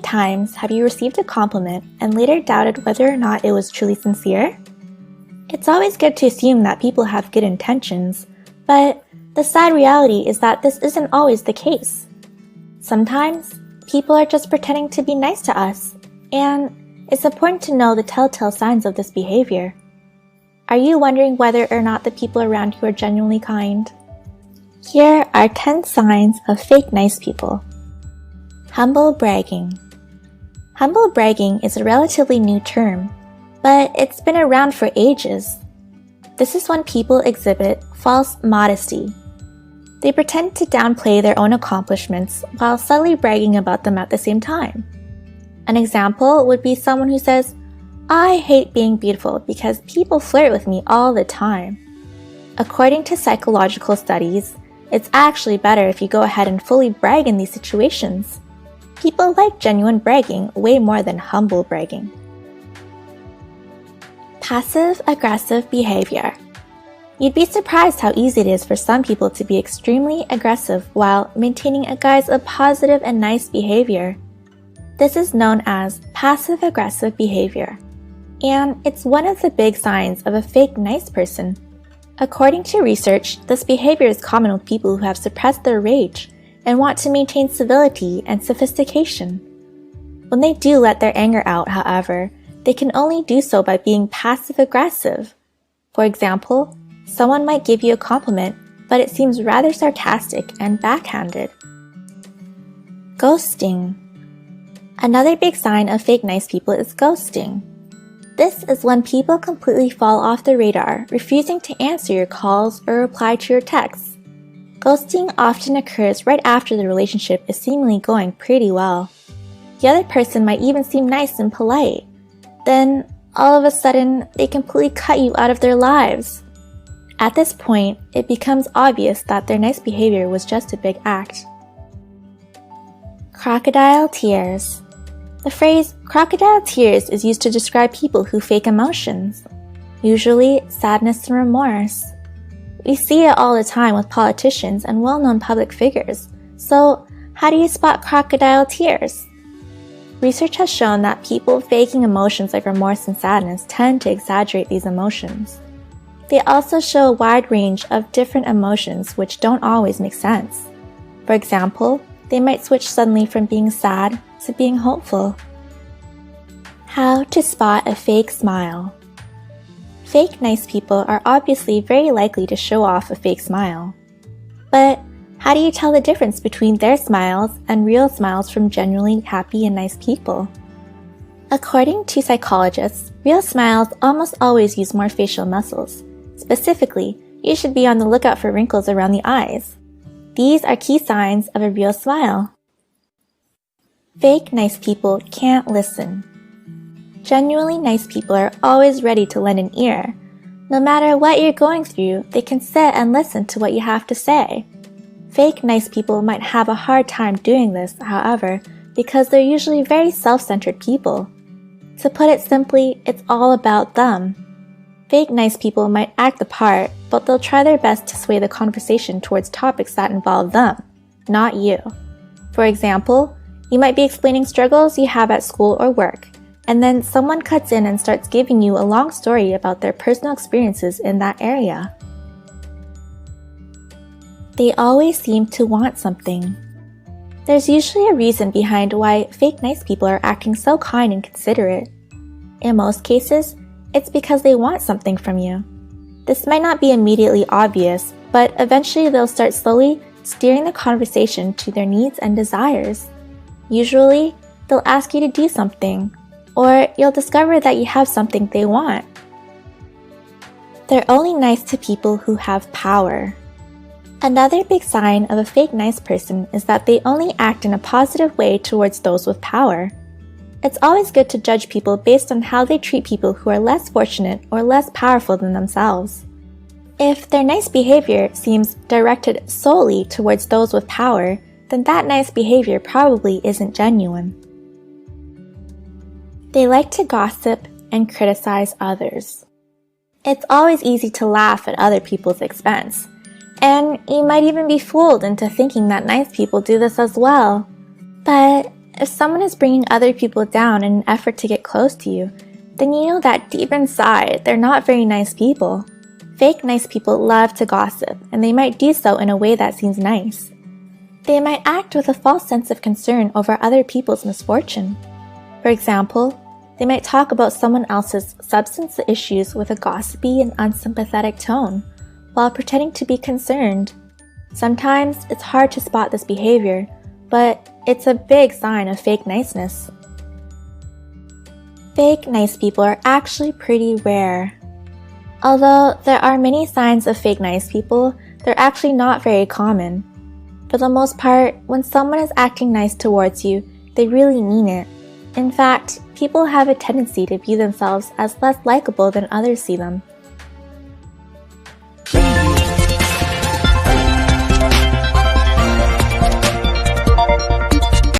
times have you received a compliment and later doubted whether or not it was truly sincere? It's always good to assume that people have good intentions, but the sad reality is that this isn't always the case. Sometimes, people are just pretending to be nice to us, and it's important to know the telltale signs of this behavior. Are you wondering whether or not the people around you are genuinely kind? Here are 10 signs of fake nice people. Humble bragging. Humble bragging is a relatively new term, but it's been around for ages. This is when people exhibit false modesty. They pretend to downplay their own accomplishments while subtly bragging about them at the same time. An example would be someone who says, "I hate being beautiful because people flirt with me all the time." According to psychological studies, it's actually better if you go ahead and fully brag in these situations. People like genuine bragging way more than humble bragging. Passive-aggressive behavior. You'd be surprised how easy it is for some people to be extremely aggressive while maintaining a guise of positive and nice behavior. This is known as passive-aggressive behavior, and it's one of the big signs of a fake nice person. According to research, this behavior is common with people who have suppressed their rage and want to maintain civility and sophistication. When they do let their anger out, however, they can only do so by being passive-aggressive. For example, someone might give you a compliment, but it seems rather sarcastic and backhanded. Ghosting. Another big sign of fake nice people is ghosting. This is when people completely fall off the radar, refusing to answer your calls or reply to your texts. Ghosting often occurs right after the relationship is seemingly going pretty well. The other person might even seem nice and polite. Then, all of a sudden, they completely cut you out of their lives. At this point, it becomes obvious that their nice behavior was just a big act. Crocodile tears. The phrase crocodile tears is used to describe people who fake emotions, usually sadness and remorse. We see it all the time with politicians and well-known public figures, so how do you spot crocodile tears? Research has shown that people faking emotions like remorse and sadness tend to exaggerate these emotions. They also show a wide range of different emotions which don't always make sense. For example, they might switch suddenly from being sad to being hopeful. How to spot a fake smile. Fake nice people are obviously very likely to show off a fake smile. But how do you tell the difference between their smiles and real smiles from genuinely happy and nice people? According to psychologists, real smiles almost always use more facial muscles. Specifically, you should be on the lookout for wrinkles around the eyes. These are key signs of a real smile. Fake nice people can't listen. Genuinely nice people are always ready to lend an ear. No matter what you're going through, they can sit and listen to what you have to say. Fake nice people might have a hard time doing this, however, because they're usually very self-centered people. To put it simply, it's all about them. Fake nice people might act the part, but they'll try their best to sway the conversation towards topics that involve them, not you. For example, you might be explaining struggles you have at school or work, and then someone cuts in and starts giving you a long story about their personal experiences in that area. They always seem to want something. There's usually a reason behind why fake nice people are acting so kind and considerate. In most cases, it's because they want something from you. This might not be immediately obvious, but eventually they'll start slowly steering the conversation to their needs and desires. Usually, they'll ask you to do something, or you'll discover that you have something they want. They're only nice to people who have power. Another big sign of a fake nice person is that they only act in a positive way towards those with power. It's always good to judge people based on how they treat people who are less fortunate or less powerful than themselves. If their nice behavior seems directed solely towards those with power, then that nice behavior probably isn't genuine. They like to gossip and criticize others. It's always easy to laugh at other people's expense, and you might even be fooled into thinking that nice people do this as well. But If someone is bringing other people down in an effort to get close to you, then you know that deep inside, they're not very nice people. Fake nice people love to gossip, and they might do so in a way that seems nice. They might act with a false sense of concern over other people's misfortune. For example, they might talk about someone else's substance issues with a gossipy and unsympathetic tone, while pretending to be concerned. Sometimes it's hard to spot this behavior, but it's a big sign of fake niceness. Fake nice people are actually pretty rare. Although there are many signs of fake nice people, they're actually not very common. For the most part, when someone is acting nice towards you, they really mean it. In fact, people have a tendency to view themselves as less likable than others see them.